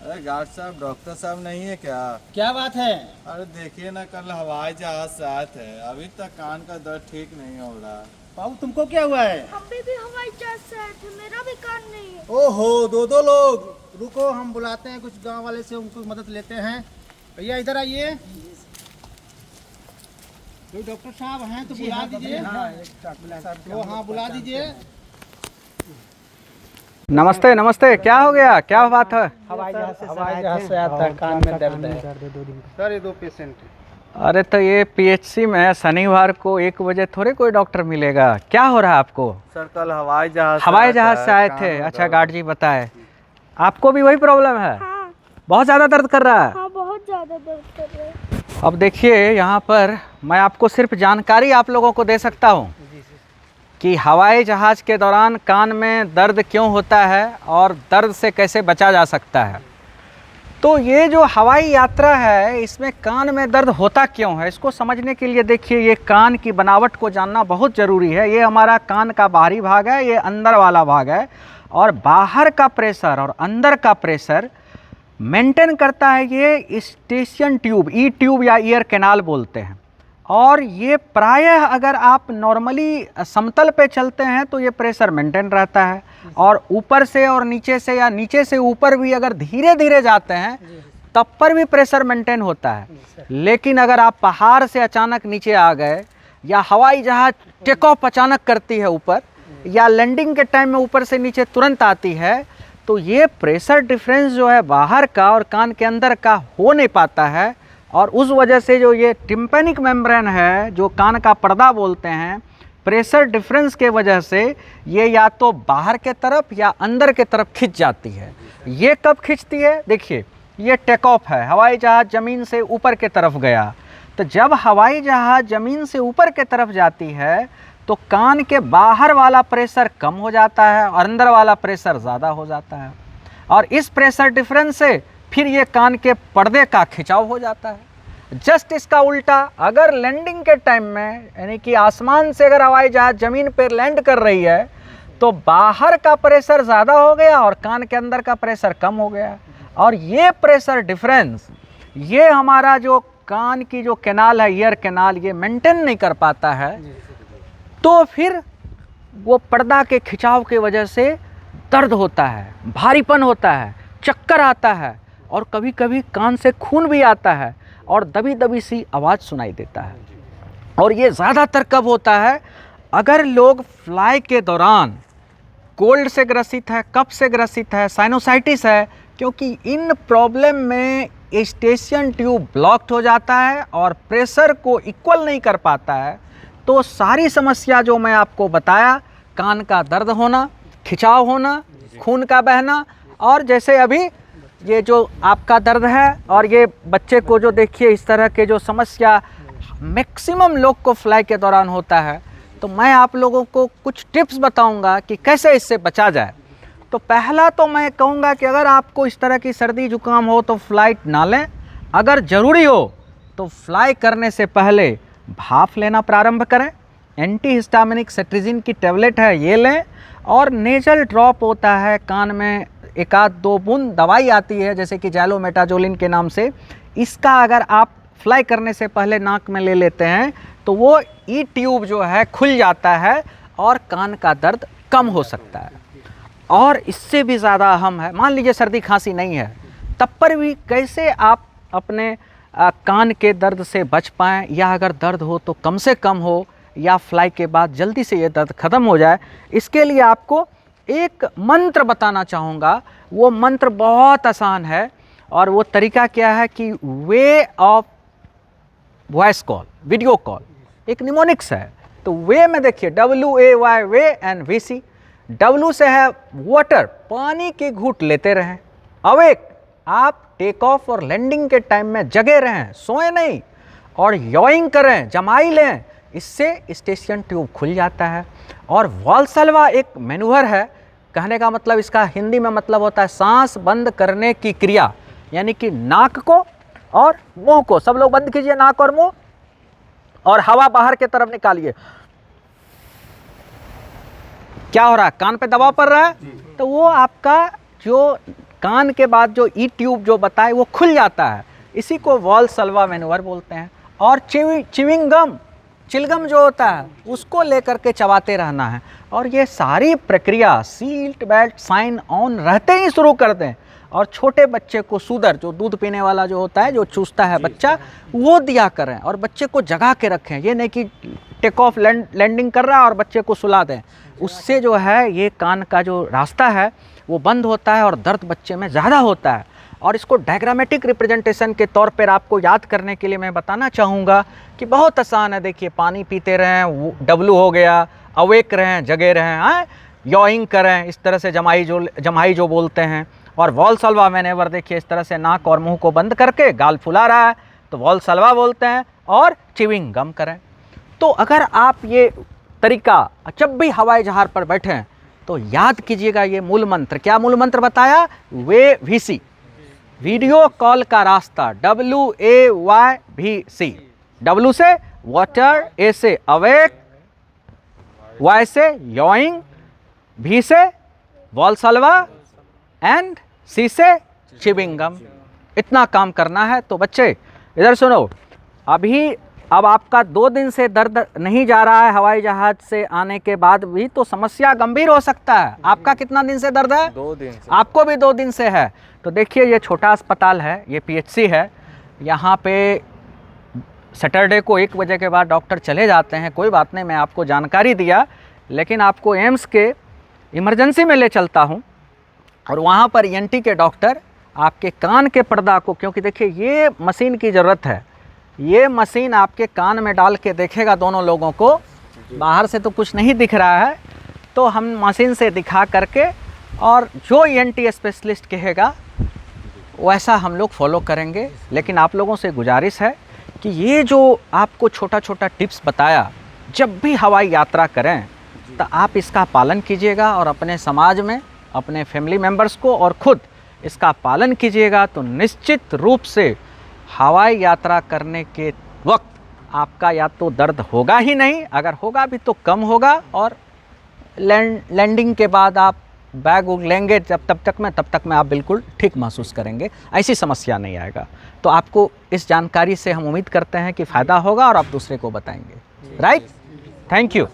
अरे गार्ड साहब, डॉक्टर साहब नहीं है क्या? क्या बात है? अरे देखिए ना, कल हवाई जहाज से आए थे, अभी तक कान का दर्द ठीक नहीं हो रहा। बाबू तुमको क्या हुआ है? हम भी हवाई जहाज से आए थे, मेरा भी कान नहीं है। ओहो, दो लोग। रुको, हम बुलाते हैं कुछ गांव वाले से, उनको मदद लेते हैं। भैया इधर आइए। कोई डॉक्टर साहब हैं तो बुला दीजिए। हाँ, बुला दीजिए। नमस्ते नमस्ते, क्या हो गया, क्या बात है? हवाई जहाज से आया था, कान में दर्द है सर। ये 2 पेशेंट हैं। अरे तो ये पीएचसी में शनिवार को 1 बजे थोड़े कोई डॉक्टर मिलेगा। क्या हो रहा है आपको? सर कल हवाई जहाज से आए थे? अच्छा गार्ड जी बताए, आपको भी वही प्रॉब्लम है? हाँ बहुत ज़्यादा दर्द कर रहा है? हाँ, बहुत ज्यादा दर्द कर रहा है। अब देखिए, यहाँ पर मैं आपको सिर्फ जानकारी आप लोगों को दे सकता हूँ कि हवाई जहाज़ के दौरान कान में दर्द क्यों होता है और दर्द से कैसे बचा जा सकता है। तो ये जो हवाई यात्रा है, इसमें कान में दर्द होता क्यों है, इसको समझने के लिए देखिए, ये कान की बनावट को जानना बहुत ज़रूरी है। ये हमारा कान का बाहरी भाग है, ये अंदर वाला भाग है, और बाहर का प्रेशर और अंदर का प्रेशर मेंटेन करता है ये स्टेशन ट्यूब, ई ट्यूब या ईयर कैनाल बोलते हैं। और ये प्रायः अगर आप नॉर्मली समतल पे चलते हैं तो ये प्रेशर मेंटेन रहता है, और ऊपर से और नीचे से या नीचे से ऊपर भी अगर धीरे धीरे जाते हैं तब पर भी प्रेशर मेंटेन होता है। लेकिन अगर आप पहाड़ से अचानक नीचे आ गए, या हवाई जहाज़ टेक ऑफ अचानक करती है ऊपर, या लैंडिंग के टाइम में ऊपर से नीचे तुरंत आती है, तो ये प्रेशर डिफरेंस जो है बाहर का और कान के अंदर का हो नहीं पाता है। और उस वजह से जो ये टिम्पैनिक मेम्ब्रेन है, जो कान का पर्दा बोलते हैं, प्रेशर डिफरेंस के वजह से ये या तो बाहर के तरफ या अंदर के तरफ खिंच जाती है। ये कब खिंचती है? देखिए, ये टेक ऑफ है, हवाई जहाज़ ज़मीन से ऊपर के तरफ गया। तो जब हवाई जहाज़ ज़मीन से ऊपर के तरफ जाती है तो कान के बाहर वाला प्रेशर कम हो जाता है और अंदर वाला प्रेशर ज़्यादा हो जाता है, और इस प्रेशर डिफरेंस से फिर ये कान के पर्दे का खिंचाव हो जाता है। जस्ट इसका उल्टा, अगर लैंडिंग के टाइम में, यानी कि आसमान से अगर हवाई जहाज़ ज़मीन पर लैंड कर रही है तो बाहर का प्रेशर ज़्यादा हो गया और कान के अंदर का प्रेशर कम हो गया। और ये प्रेशर डिफरेंस, ये हमारा जो कान की जो कैनाल है, ईयर कैनाल, ये मेंटेन नहीं कर पाता है। तो फिर वो पर्दा के खिंचाव के वजह से दर्द होता है, भारीपन होता है, चक्कर आता है, और कभी कभी कान से खून भी आता है और दबी दबी सी आवाज़ सुनाई देता है। और ये ज़्यादातर कब होता है? अगर लोग फ्लाई के दौरान कोल्ड से ग्रसित है, कफ से ग्रसित है, साइनोसाइटिस है, क्योंकि इन प्रॉब्लम में स्टेशन ट्यूब ब्लॉक्ड हो जाता है और प्रेशर को इक्वल नहीं कर पाता है। तो सारी समस्या जो मैं आपको बताया, कान का दर्द होना, खिंचाव होना, खून का बहना, और जैसे अभी ये जो आपका दर्द है, और ये बच्चे को जो देखिए इस तरह के जो समस्या मैक्सिमम लोग को फ्लाई के दौरान होता है, तो मैं आप लोगों को कुछ टिप्स बताऊंगा कि कैसे इससे बचा जाए। तो पहला तो मैं कहूँगा कि अगर आपको इस तरह की सर्दी जुकाम हो तो फ्लाइट ना लें। अगर ज़रूरी हो तो फ्लाई करने से पहले भाप लेना प्रारंभ करें। एंटीहिस्टामिनिक सेट्रिजिन की टेबलेट है, ये लें। और नेजल ड्रॉप होता है, कान में 1-2 बूंद दवाई आती है जैसे कि जैलोमेटाजोलिन के नाम से, इसका अगर आप फ्लाई करने से पहले नाक में ले लेते हैं तो वो ई ट्यूब जो है खुल जाता है और कान का दर्द कम हो सकता है। और इससे भी ज़्यादा अहम है, मान लीजिए सर्दी खांसी नहीं है, तब पर भी कैसे आप अपने कान के दर्द से बच पाएँ, या अगर दर्द हो तो कम से कम हो, या फ्लाई के बाद जल्दी से ये दर्द ख़त्म हो जाए। इसके लिए आपको एक मंत्र बताना चाहूँगा। वो मंत्र बहुत आसान है, और वो तरीका क्या है कि way of voice call, video call, एक निमोनिक्स है। तो वे में देखिए WAY, way, and VC। W से है वाटर, पानी की घूंट लेते रहें। अवेक, आप टेक ऑफ और लैंडिंग के टाइम में जगे रहें, सोए नहीं। और यॉइंग करें, जमाई लें, इससे स्टेशन ट्यूब खुल जाता है। और वाल्सल्वा एक मैनूवर है, कहने का मतलब इसका हिंदी में मतलब होता है सांस बंद करने की क्रिया, यानी कि नाक को और मुंह को, सब लोग बंद कीजिए नाक और मुंह, और हवा बाहर की तरफ निकालिए। क्या हो रहा है? कान पे दबाव पड़ रहा है, तो वो आपका जो कान के बाद जो ई ट्यूब जो बताए वो खुल जाता है, इसी को वॉल्सल्वा मैनूवर बोलते हैं। और चिविंग गम, चिलगम जो होता है उसको लेकर के चबाते रहना है। और ये सारी प्रक्रिया सीट बेल्ट साइन ऑन रहते ही शुरू कर दें। और छोटे बच्चे को सूदर, जो दूध पीने वाला जो होता है, जो चूसता है बच्चा, वो दिया करें और बच्चे को जगा के रखें। ये नहीं कि टेक ऑफ लैंडिंग कर रहा है और बच्चे को सुला दें, उससे जो है ये कान का जो रास्ता है वो बंद होता है और दर्द बच्चे में ज़्यादा होता है। और इसको डायग्रामेटिक रिप्रेजेंटेशन के तौर पर आपको याद करने के लिए मैं बताना चाहूँगा कि बहुत आसान है। देखिए, पानी पीते रहें, डब्लू हो गया, अवेक रहें, जगे रहें, हाँ, यॉइंग करें, इस तरह से जमाई जो बोलते हैं। और वॉल्सल्वा मैनूवर देखिए, इस तरह से नाक और मुंह को बंद करके गाल फुला रहा है तो वॉल्सल्वा बोलते हैं। और चिविंग गम करें। तो अगर आप ये तरीका जब भी हवाई जहाज़ पर बैठें तो याद कीजिएगा ये मूल मंत्र। क्या मूल मंत्र बताया? WAVC, वीडियो कॉल का रास्ता, WAYVC। W से वाटर, A से अवेक, Y से यॉइंग, V से वॉल्सल्वा एंड C से चिविंग गम। इतना काम करना है। तो बच्चे इधर सुनो, अब आपका 2 दिन से दर्द नहीं जा रहा है हवाई जहाज से आने के बाद भी, तो समस्या गंभीर हो सकता है। आपका कितना दिन से दर्द है? 2 दिन से। आपको भी 2 दिन से है। तो देखिए, ये छोटा अस्पताल है, ये PHC है। यहाँ पे सैटरडे को 1 बजे के बाद डॉक्टर चले जाते हैं। कोई बात नहीं, मैं आपको जानकारी दिया, लेकिन आपको एम्स के इमरजेंसी में ले चलता हूँ और वहाँ पर ENT के डॉक्टर आपके कान के पर्दा को, क्योंकि देखिए ये मशीन की ज़रूरत है, ये मशीन आपके कान में डाल के देखेगा दोनों लोगों को। बाहर से तो कुछ नहीं दिख रहा है, तो हम मशीन से दिखा करके और जो ENT स्पेशलिस्ट कहेगा वैसा हम लोग फॉलो करेंगे। लेकिन आप लोगों से गुजारिश है कि ये जो आपको छोटा छोटा टिप्स बताया, जब भी हवाई यात्रा करें तो आप इसका पालन कीजिएगा और अपने समाज में अपने फैमिली मेम्बर्स को और ख़ुद इसका पालन कीजिएगा। तो निश्चित रूप से हवाई यात्रा करने के वक्त आपका या तो दर्द होगा ही नहीं, अगर होगा भी तो कम होगा, और लैंडिंग के बाद आप बैग उग लेंगे तब तक में आप बिल्कुल ठीक महसूस करेंगे, ऐसी समस्या नहीं आएगा। तो आपको इस जानकारी से हम उम्मीद करते हैं कि फ़ायदा होगा और आप दूसरे को बताएंगे। राइट? Thank you.